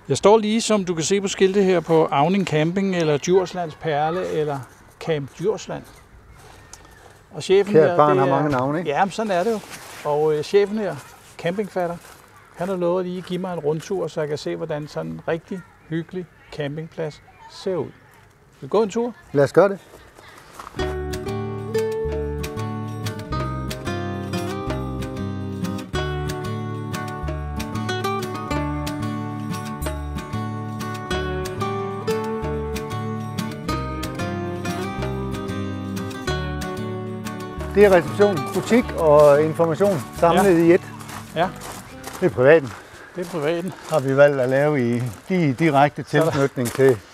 Jeg står lige, som du kan se på skiltet her, på Auning Camping, eller Djurslands Perle, eller Camp Djursland. Og chefen Kært barn har mange navne, ikke? Ja, men sådan er det jo. Og chefen her, campingfatter, han har lovet lige at give mig en rundtur, så jeg kan se, hvordan sådan en rigtig hyggelig campingplads ser ud. Vil vi gå en tur? Lad os gøre det. Det er reception, butik og information samlet i et. Ja. Det er privaten. Det er privaten. Har vi valgt at lave i direkte tilknytning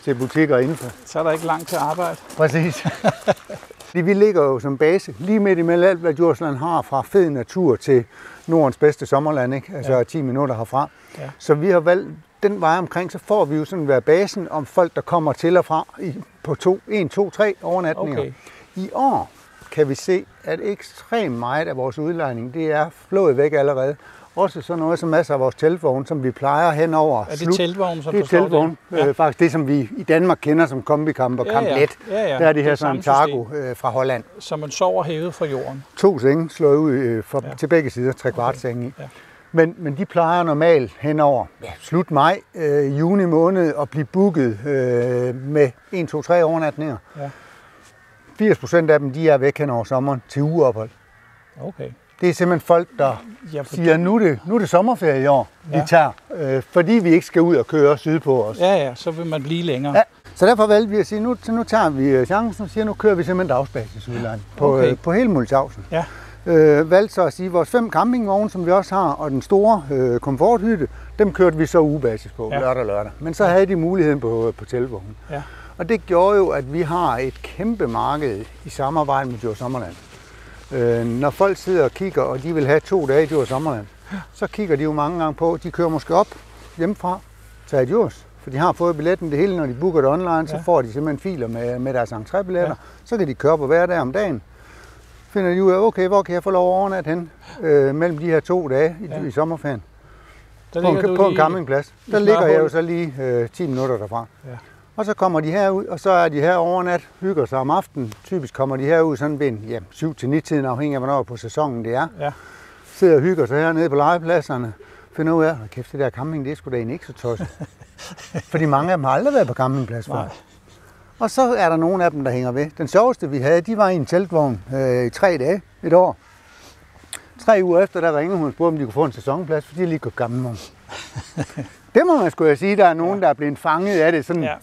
til butikker og info. Så er der ikke langt til arbejde. Præcis. Vi ligger jo som base lige midt imellem alt, hvad Djursland har, fra fed natur til Nordens bedste sommerland, ikke? Altså 10 minutter herfra. Ja. Så vi har valgt den vej omkring, så får vi jo sådan været basen om folk, der kommer til og fra på 1, 2, 3 overnatninger. Okay. I år kan vi se, at ekstremt meget af vores udlejning, det er flået væk allerede. Også sådan noget som masser af vores teltvogne, som vi plejer henover. Er det teltvogne, som det er teltvogne. Ja. Faktisk det, som vi i Danmark kender som kombikamp og kamplet. Ja. Der er de her sådan Targo fra Holland. Som man sover hævet fra jorden. 2 senge slået ud til begge sider, 3/4 senge i. Ja. Men de plejer normalt henover slut maj, juni måned at blive booket med 1, 2, 3 overnatninger. Ja. 80% af dem, de er væk hen over sommeren til ugeophold. Okay. Det er simpelthen folk, der siger, nu er det sommerferie i år, vi tager, fordi vi ikke skal ud og køre sydpå os. Ja, så vil man blive længere. Ja. Så derfor valgte vi at sige, nu tager vi chancen og siger, nu kører vi simpelthen dagsbasisudlejning på hele Mulchausen. Ja. Valgte så at sige, vores 5 campingvogne, som vi også har, og den store komforthytte, dem kørte vi så ugebasis på lørdag. Men så havde de muligheden på teltvognen. Ja. Og det gjorde jo, at vi har et kæmpe marked i samarbejde med Djurs Sommerland. Når folk sidder og kigger, og de vil have 2 dage i Djurs Sommerland, så kigger de jo mange gange på, de kører måske op hjemmefra, tager et Djurs, for de har fået billetten det hele, når de booker det online, så får de simpelthen filer med deres entrébilletter, så kan de køre på hver dag om dagen. Finder de ud af, okay, hvor kan jeg få lov at overnatte hen mellem de her 2 dage i sommerferien? På en campingplads. Der ligger jeg jo så lige 10 minutter derfra. Ja. Og så kommer de herud, og så er de her overnat, hygger sig om aftenen. Typisk kommer de herud sådan ved 7-9-tiden, afhængig af hvornår på sæsonen det er. Ja. Sidder og hygger sig hernede på legepladserne. Finder ud af, kæft, det der camping, det er sgu da egentlig ikke så tosset. Fordi mange af dem har aldrig været på campingplads før. Og så er der nogle af dem, der hænger ved. Den sjoveste vi havde, de var i en teltvogn i 3 dage, et år. 3 uger efter, der ringede hun og spurgte, om de kunne få en sæsonplads, fordi de lige kunne campingvogn. Det må man sgu sige, der er nogen, der er blevet fanget af det sådan. Ja.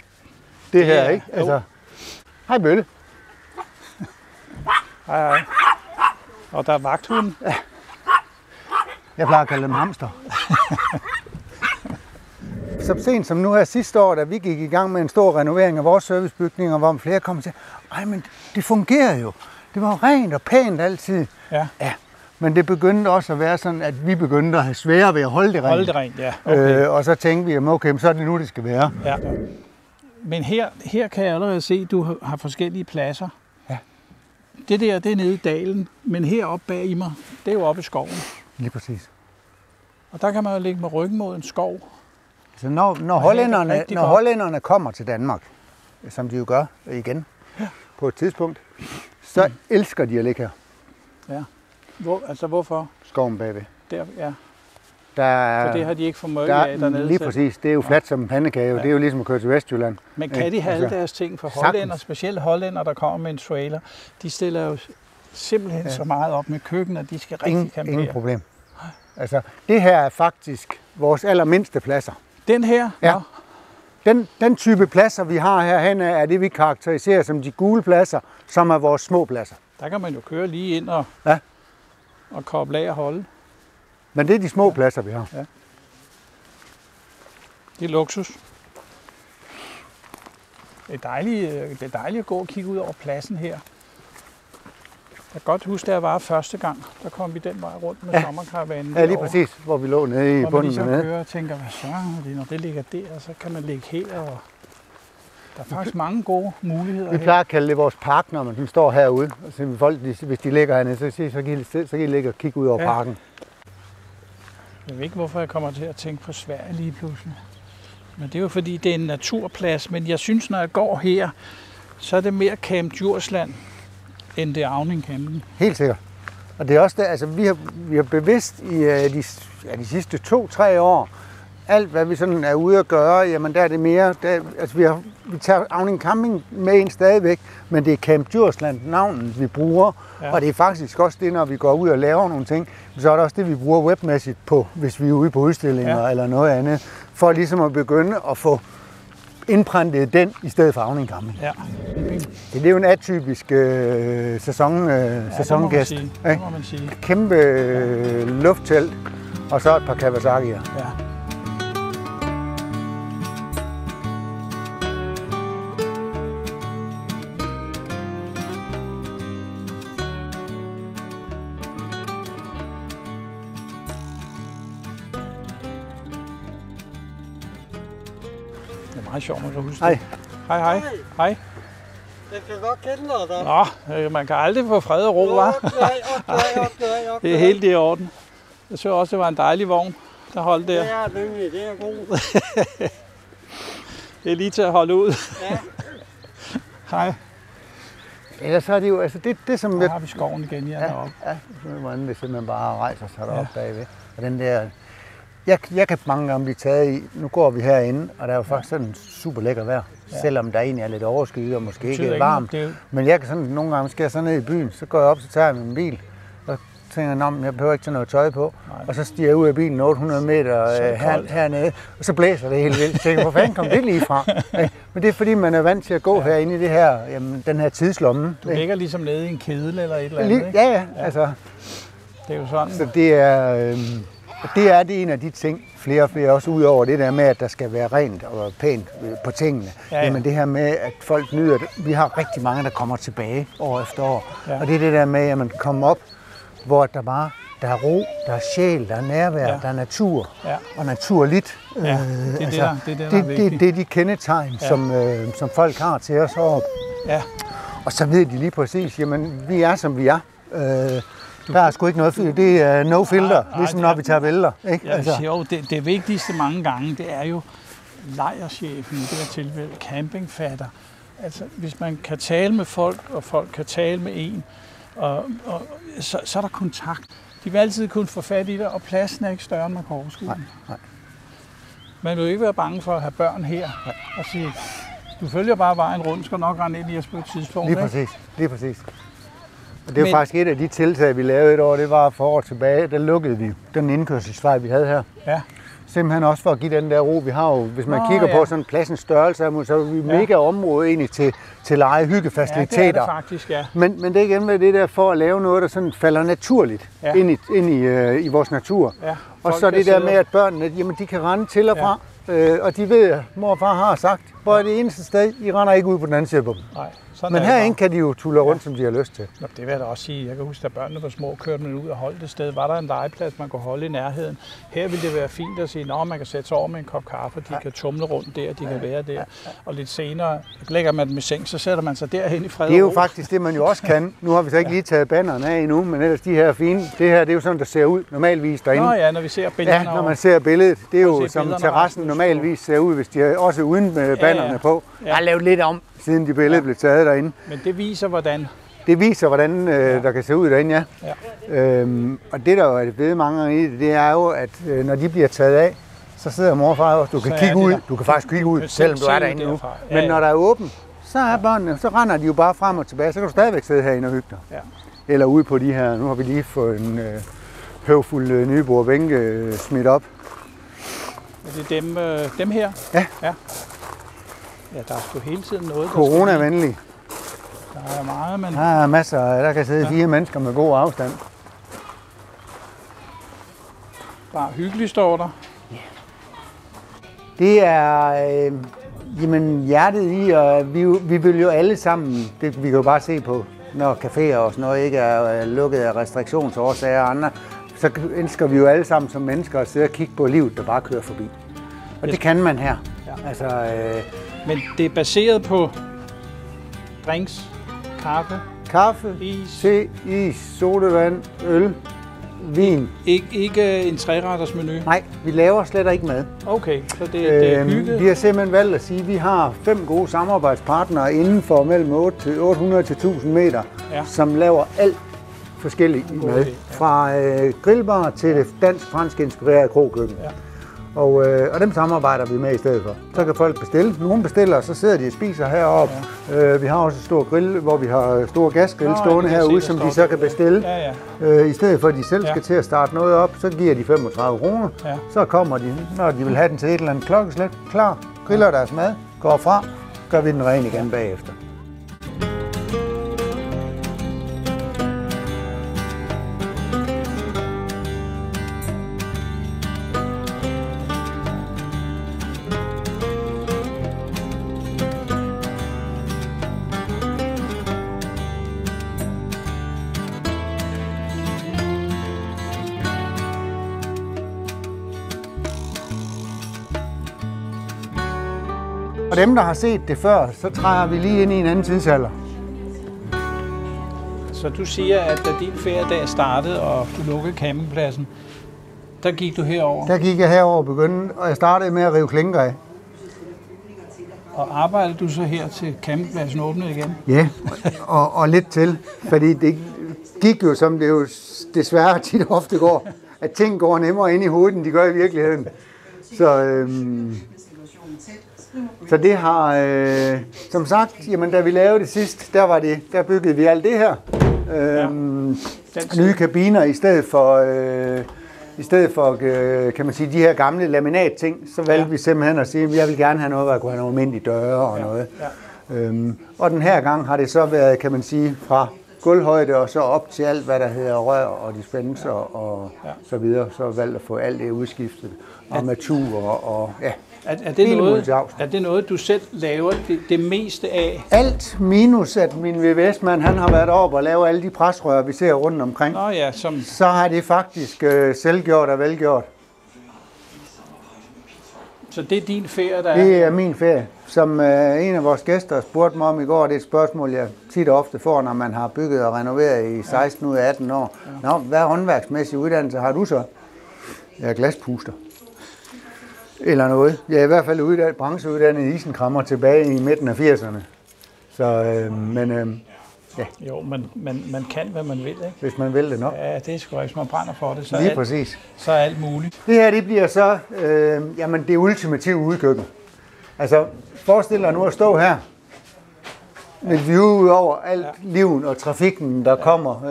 Det her, ikke? Altså, hej Bølle. Hej. Og der er vagthunden. Ja. Jeg plejer at kalde dem hamster. Så sent som nu her sidste år, da vi gik i gang med en stor renovering af vores servicebygninger, hvor flere kom til, men det fungerer jo. Det var rent og pænt altid. Ja. Men det begyndte også at være sådan, at vi begyndte at have svære ved at holde det rent. Ja. Okay. Og så tænkte vi, okay, så er det nu, det skal være. Ja. Men her kan jeg allerede se, at du har forskellige pladser. Ja. Det der, det er nede i dalen, men heroppe bag i mig, det er jo oppe i skoven. Lige præcis. Og der kan man jo ligge med ryggen mod en skov. Så når hollænderne kommer til Danmark, som de jo gør igen på et tidspunkt, så elsker de at ligge her. Ja. Hvorfor? Skoven bagved. Der, ja. For det har de ikke formået af dernede. Lige præcis. Det er jo fladt som en pandekage. Ja. Det er jo ligesom at køre til Vestjylland. Men kan de have alle deres ting for hollænder, specielt hollænder, der kommer med en trailer? De stiller jo simpelthen så meget op med køkken, at de skal rigtig campere. Ingen problem. Altså, det her er faktisk vores allermindste pladser. Den her? Ja. Den type pladser, vi har herhen, er det, vi karakteriserer som de gule pladser, som er vores små pladser. Der kan man jo køre lige ind og koble af og holde. Men det er de små pladser, vi har. Ja. Det er luksus. Det er dejligt at gå og kigge ud over pladsen her. Jeg kan godt huske, da jeg var første gang, der kom vi den vej rundt med sommerkaravanen. Ja, lige præcis, hvor vi lå nede i bunden. Hvor man ligesom kører og tænker, hvad søren er det, når det ligger der, så kan man ligge her. Og der er faktisk mange gode muligheder her. Vi plejer at kalde det vores park, når man står herude. Og folk, hvis de ligger hernede, så kan de ligge og kigge ud over parken. Jeg ved ikke, hvorfor jeg kommer til at tænke på Sverige lige pludselig. Men det er jo fordi, det er en naturplads, men jeg synes, når jeg går her, så er det mere Camp Djursland, end det er Auning Camping. Helt sikkert. Og det er også det, altså vi har bevidst i de sidste 2-3 år, alt hvad vi sådan er ude at gøre, jamen der er det mere, altså vi tager Auning Camping med ind stadigvæk, men det er Camp Djursland navnet vi bruger, og det er faktisk også det, når vi går ud og laver nogle ting, så er det også det, vi bruger webmæssigt på, hvis vi er ude på udstillinger eller noget andet, for ligesom at begynde at få indprintet den i stedet for Auning Camping. Ja. Det er jo en atypisk sæsongæst. Det må man sige. Kæmpe lufttelt, og så et par Kawasaki'er. Ja. Det er meget sjovt, man kan huske det. Hej. Hej. Jeg kan godt kende dig. Nå, man kan aldrig få fred og ro, hva'? Okay. Det er helt i orden. Jeg synes også, det var en dejlig vogn, der holdt der. Det er nemlig, det er god. Det er lige til at holde ud. Ja. Hej. Ellers så er det jo, altså det som... Så har vi skoven igen, deroppe. Ja, hvordan det simpelthen bare rejser sig deroppe bagved. Og den der... Jeg kan mange gange blive taget i, nu går vi herinde, og der er jo faktisk sådan super lækker vejr, selvom der egentlig er lidt overskyet og måske ikke er varmt. Men jeg kan sådan, nogle gange skal jeg så ned i byen, så går jeg op, så tager jeg min bil, og tænker, jeg behøver ikke tage noget tøj på. Nej. Og så stiger jeg ud af bilen 800 meter hernede, og så blæser det helt vildt. Så tænker, hvor fanden kom det lige fra? Men det er fordi, man er vant til at gå herinde i det her, den her tidslomme. Du ligger ligesom nede i en kedel eller et eller andet, ikke? Ja, altså. Det er jo sådan. Så det er en af de ting, flere og flere, også ud over det der med, at der skal være rent og pænt på tingene. Ja. Jamen det her med, at folk nyder det. Vi har rigtig mange, der kommer tilbage år efter år. Ja. Og det er det der med, at man kommer op, hvor der er ro, der er sjæl, der er nærvær, der er natur og naturligt. Ja, det er det er de kendetegn, som folk har til os heroppe. Ja. Og så ved de lige præcis, jamen vi er som vi er. Der er sgu ikke noget, det er no filter, ligesom når vi tager billeder. Ikke? Jeg siger jo, det vigtigste mange gange, det er jo lejrchefen, i det her tilfælde campingfatter. Altså, hvis man kan tale med folk, og folk kan tale med en, så er der kontakt. De vil altid kunne få fat i det, og pladsen er ikke større, end man kan overskue. Nej. Man vil jo ikke være bange for at have børn her, og sige, du følger bare vejen rundt, skal nok rende ind i os på et tidspunkt. Lige præcis. Og det er jo faktisk et af de tiltag, vi lavede et år, det var for år tilbage, der lukkede vi den indkørselsvej, vi havde her. Ja. Simpelthen også for at give den der ro, vi har jo, hvis man kigger på sådan pladsens størrelse, så er vi mega område egentlig til lege hyggefaciliteter. Ja, det er det faktisk, ja. Men det er igen med det der for at lave noget, der sådan falder naturligt ind i vores natur. Ja, og så det der med, at børnene, jamen, de kan rende til og fra, og de ved, at mor og far har sagt, hvor er det eneste sted, I render ikke ud på den anden side på dem. Nej. Men herinde kan de jo tulle rundt, som de har lyst til. Nå, det vil jeg da også sige. Jeg kan huske, at børnene var små, kørte man ud og holdt et sted. Var der en legeplads, man kunne holde i nærheden. Her ville det være fint at sige, at man kan sætte sig over med en kop kaffe, de kan tumle rundt der, de kan være der. Og lidt senere lægger man dem i seng, så sætter man sig derhen i fred og ro. Det er jo faktisk det, man jo også kan. Nu har vi så ikke lige taget bannerne af endnu, men ellers de her fine. Det her, det er jo sådan, der ser ud normalvis derinde. Nå ja, når vi ser billederne. Ja, når man ser billedet. Det er jo som terrassen normalvis ser ud, hvis de er også uden bannerne på. Jeg har lavet lidt om, siden de billeder blev taget derinde. Men det viser, hvordan? Det viser, hvordan der kan se ud derinde, og det, der er ved mange gange i det er jo, at når de bliver taget af, så sidder mor og far også. Du kan kigge ud. Du kan faktisk kigge ud, selvom du er derinde nu. Men når der er åbent, så er børnene, så render de jo bare frem og tilbage. Så kan du stadigvæk sidde herinde og hygge dig. Ja. Eller ude på de her. Nu har vi lige fået en høvfuld nybordbænke smidt op. Er det dem her? Ja. Ja, der er sgu hele tiden noget, Corona-venlig. Der er meget, men... Der er masser, der kan sidde 4 mennesker med god afstand. Bare hyggeligt står der. Ja. Det er hjertet i, og vi vil jo alle sammen, det vi kan jo bare se på, når caféer og sådan noget ikke er lukket af restriktionsårsager og andre, så ønsker vi jo alle sammen som mennesker at sidde og kigge på livet, der bare kører forbi. Og det kan man her. Ja. Altså, men det er baseret på drinks, kaffe, is, sodavand, øl. vin. Ikke en 3-retters menu? Nej, vi laver slet ikke mad. Okay, så det er hygge? Vi har simpelthen valgt at sige, at vi har 5 gode samarbejdspartnere inden for mellem 800 til 1000 meter, som laver alt forskelligt mad. Fra grillbar til det dansk-fransk inspirerede krogkøkken. Ja. Og dem samarbejder vi med i stedet for. Så kan folk bestille. Nogle bestiller, så sidder de og spiser heroppe. Ja. Vi har også en stor grill, hvor vi har store gasgrill stående herude, som de så kan bestille. Ja. I stedet for, at de selv skal til at starte noget op, så giver de 35 kroner. Ja. Så kommer de, når de vil have den til et eller andet klokkeslæt, klar, griller deres mad, går fra, gør vi den ren igen bagefter. Og dem, der har set det før, så træder vi lige ind i en anden tidsalder. Så du siger, at da din feriedag startede, og du lukkede campingpladsen, der gik du herover? Der gik jeg herover og begyndte, og jeg startede med at rive klinker af. Og arbejdede du så her til campingpladsen åbnede igen? Ja, og lidt til, fordi det gik jo, som det jo desværre tit ofte går, at ting går nemmere ind i hovedet, end de gør i virkeligheden. Så det har, som sagt, jamen, da vi lavede det sidst, der byggede vi alt det her. Nye kabiner i stedet for, kan man sige, de her gamle laminatting, så valgte vi simpelthen at sige, at jeg vil gerne have noget, der kunne have nogle almindelige døre og noget. Og den her gang har det så været, kan man sige, fra gulvhøjde og så op til alt, hvad der hedder rør og dispenser og så videre, så valgt at få alt det udskiftet, armatur og ja. Er det noget, du selv laver det meste af? Alt minus, at min VVS-mand han har været oppe og lavet alle de presrør, vi ser rundt omkring. Nå ja, så har det faktisk selvgjort og velgjort. Så det er din ferie, der er? Det er min ferie. Som en af vores gæster spurgte mig om i går, det er et spørgsmål, jeg tit og ofte får, når man har bygget og renoveret i 16 ud af 18 år. Nå, hvad håndværksmæssig uddannelse har du så? Jeg er glaspuster. Eller noget. Jeg er i hvert fald brancheuddannet isenkrammer tilbage i midten af 80'erne. Så, ja. Jo, man kan, hvad man vil, ikke? Hvis man vil det nok. Ja, det er sgu ikke. Hvis man brænder for det, så er alt muligt. Det her, det bliver så det ultimative udkøkken. Altså, forestil dig nu at stå her med view ud over alt liven og trafikken, der kommer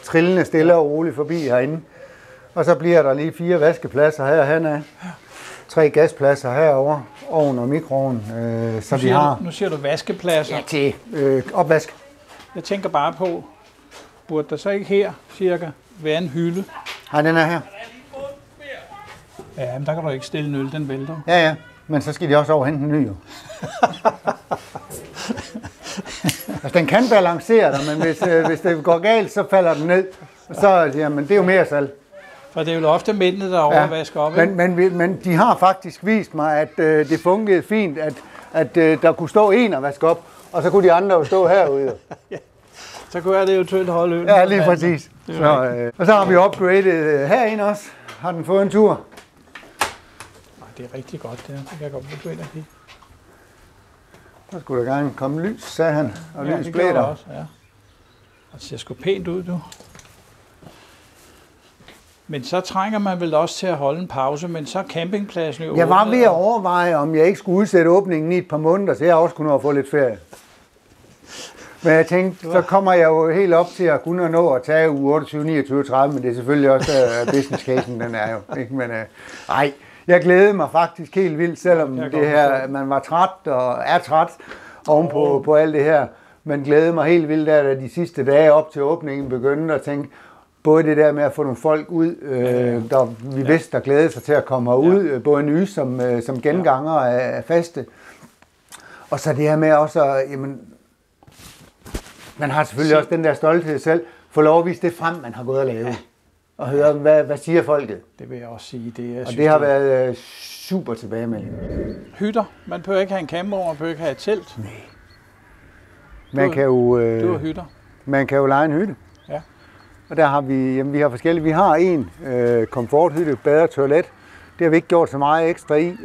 trillende stille og roligt forbi herinde. Og så bliver der lige 4 vaskepladser herhenad. 3 gaspladser herover, ovn og mikroovn, så vi har. Nu siger du vaskepladser. Ja, til opvask. Jeg tænker bare på, burde der så ikke her cirka være en hylde? Nej, den er her. Ja, men der kan du ikke stille en øl, den vælter. Ja, men så skal de også over hente en ny jo. Altså, den kan balancere dig, men hvis det går galt, så falder den ned. Så, jamen, det er jo mere salg. For det er jo ofte mændene, der overvasker op, ikke? Men de har faktisk vist mig, at det fungerede fint, at der kunne stå en og vaske op, og så kunne de andre jo stå herude. Ja. Så kunne jeg det eventuelt holde øl. Ja, lige præcis. Og så har vi upgradet herinde også. Har den fået en tur? Det er rigtig godt, det her. Det kan jeg godt gå ind og kigge. Så skulle der gerne komme lys, sagde han, og lys det blæder. Også, ja. Og det ser sgu pænt ud, du. Men så trænger man vel også til at holde en pause, men så er campingpladsen jo Jeg var ved at overveje, om jeg ikke skulle udsætte åbningen i et par måneder, så jeg også kunne nå at få lidt ferie. Men jeg tænkte, så kommer jeg jo helt op til at kunne nå at tage uge 28, 29, 30, men det er selvfølgelig også business casen, den er jo. Ikke? Men jeg glædede mig faktisk helt vildt, selvom det her, man var træt og er træt ovenpå på alt det her. Men glædede mig helt vildt, da de sidste dage op til åbningen begyndte at tænke, både det der med at få nogle folk ud, der vi vidste, der glædede sig til at komme herud, både nye som genganger af faste. Og så det her med også, jamen, man har selvfølgelig også den der stolthed selv, få lov at vise det frem, man har gået og lavet. Og høre, hvad siger folket. Det vil jeg også sige. Det har været super tilbagemelding. Hytter. Man behøver ikke have en campingvogn, man behøver ikke have et telt. Nej. Man kan jo, du har hytter. Man kan jo leje en hytte. Ja. Og der har vi har forskellige. Vi har en komforthytte, bad og toilet. Det har vi ikke gjort så meget ekstra i.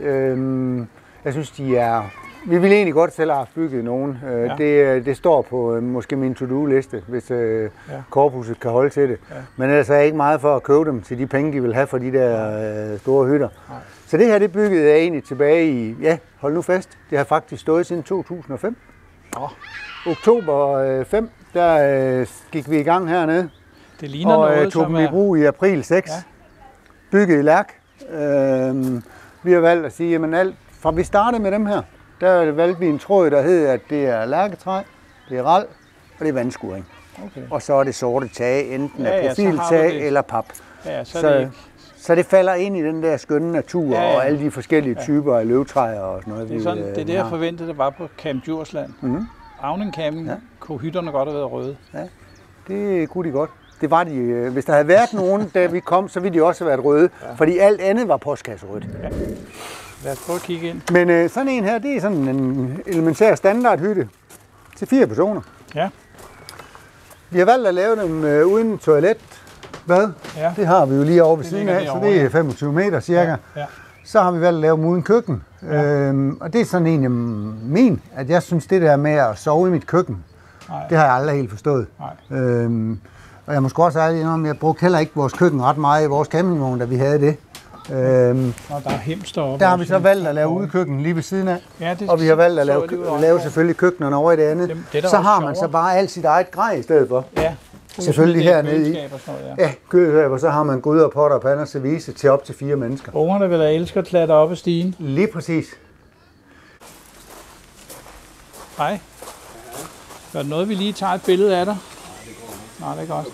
Jeg synes, vi ville egentlig godt selv have bygget nogen. Det står på måske min to-do-liste, hvis korpuset kan holde til det. Ja. Men ellers er jeg ikke meget for at købe dem til de penge, de vil have for de der store hytter. Nej. Så det her, det byggede jeg egentlig tilbage i, hold nu fast, det har faktisk stået siden 2005. Oktober 5, der gik vi i gang hernede. Det ligner og noget, tog dem i brug i april 6. Ja. Bygget i Lærk. Vi har valgt at sige, jamen alt, fra vi startede med dem her, der valgte vi en tråd, der hedder, at det er lærketræ, det er ral, og det er vandskuring. Okay. Og så er det sorte tage, enten af profiltag eller pap. Ja, så det falder ind i den der skønne natur og alle de forskellige typer af løvtræer og sådan noget. Det er det, jeg forventede, der var på Camp Djursland. Auning Camping kunne hytterne godt have været røde. Ja, det kunne de godt. Det var de. Hvis der havde været nogen, da vi kom, så ville de også have været røde, fordi alt andet var postkasserødt. Ja. Lad os prøve at kigge ind. Men sådan en her, det er sådan en elementær standardhytte til 4 personer. Ja. Vi har valgt at lave dem uden toilet. Hvad? Ja. Det har vi jo lige over ved siden af, så det er 25 meter cirka. Ja. Så har vi valgt at lave dem uden køkken. Ja. Og det er sådan egentlig at jeg synes, det der med at sove i mit køkken, det har jeg aldrig helt forstået. Og jeg måske også ærlig indrømme, jeg brugte heller ikke vores køkken ret meget i vores campingvogn, da vi havde det. Og der er hems deroppe. Der har vi så valgt at lave udkøkken lige ved siden af. Ja, og vi har valgt at lave selvfølgelig køkkenerne over i det andet. Så har man så bare alt sit eget grej i stedet for. Ja. Selvfølgelig hernede i. Ja, kødskab, og så har man gryder, potter, pander, service til op til 4 mennesker. Ungerne vil da elske at klatre op ad stigen. Lige præcis. Hej. Er det noget, vi lige tager et billede af dig? Nej, det er godt.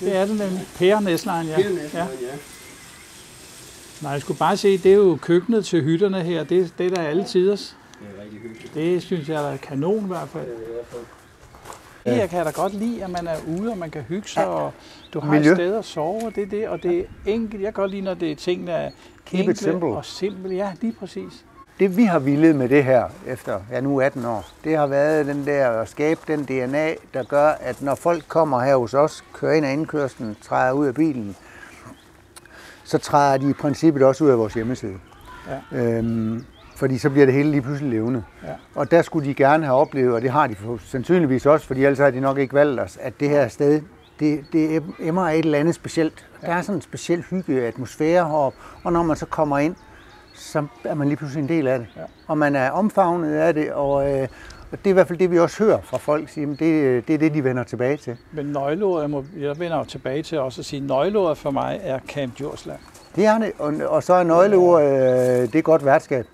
Det er det nemlig. Per Næslein, ja. Nej, jeg skulle bare se, det er jo køkkenet til hytterne her. Det er der alle tiders. Det er rigtig hyggeligt. Det synes jeg er kanon i hvert fald. Jeg kan da godt lide, at man er ude, og man kan hygge sig, og du har et sted at sove, og det er det er enkelt. Jeg kan godt lide, når det er ting, der er enkle og simple. Ja, lige præcis. Det vi har villet med det her, efter nu 18 år, det har været den der at skabe den DNA, der gør, at når folk kommer her hos os, kører ind af indkørslen, træder ud af bilen, så træder de i princippet også ud af vores hjemmeside. Ja. Fordi så bliver det hele lige pludselig levende. Ja. Og der skulle de gerne have oplevet, og det har de sandsynligvis også, fordi ellers har de nok ikke valgt os, at det her sted, det emmer af et eller andet specielt. Ja. Der er sådan en speciel hyggeatmosfære heroppe, og når man så kommer ind, så er man lige pludselig en del af det. Ja. Og man er omfavnet af det, og det er i hvert fald det, vi også hører fra folk sige, at det er det, de vender tilbage til. Men nøgleordet, jeg vender jo tilbage til også at sige, at nøgleordet for mig er Camp Djursland. Det er det, og så er nøgleordet, det er godt værtskab.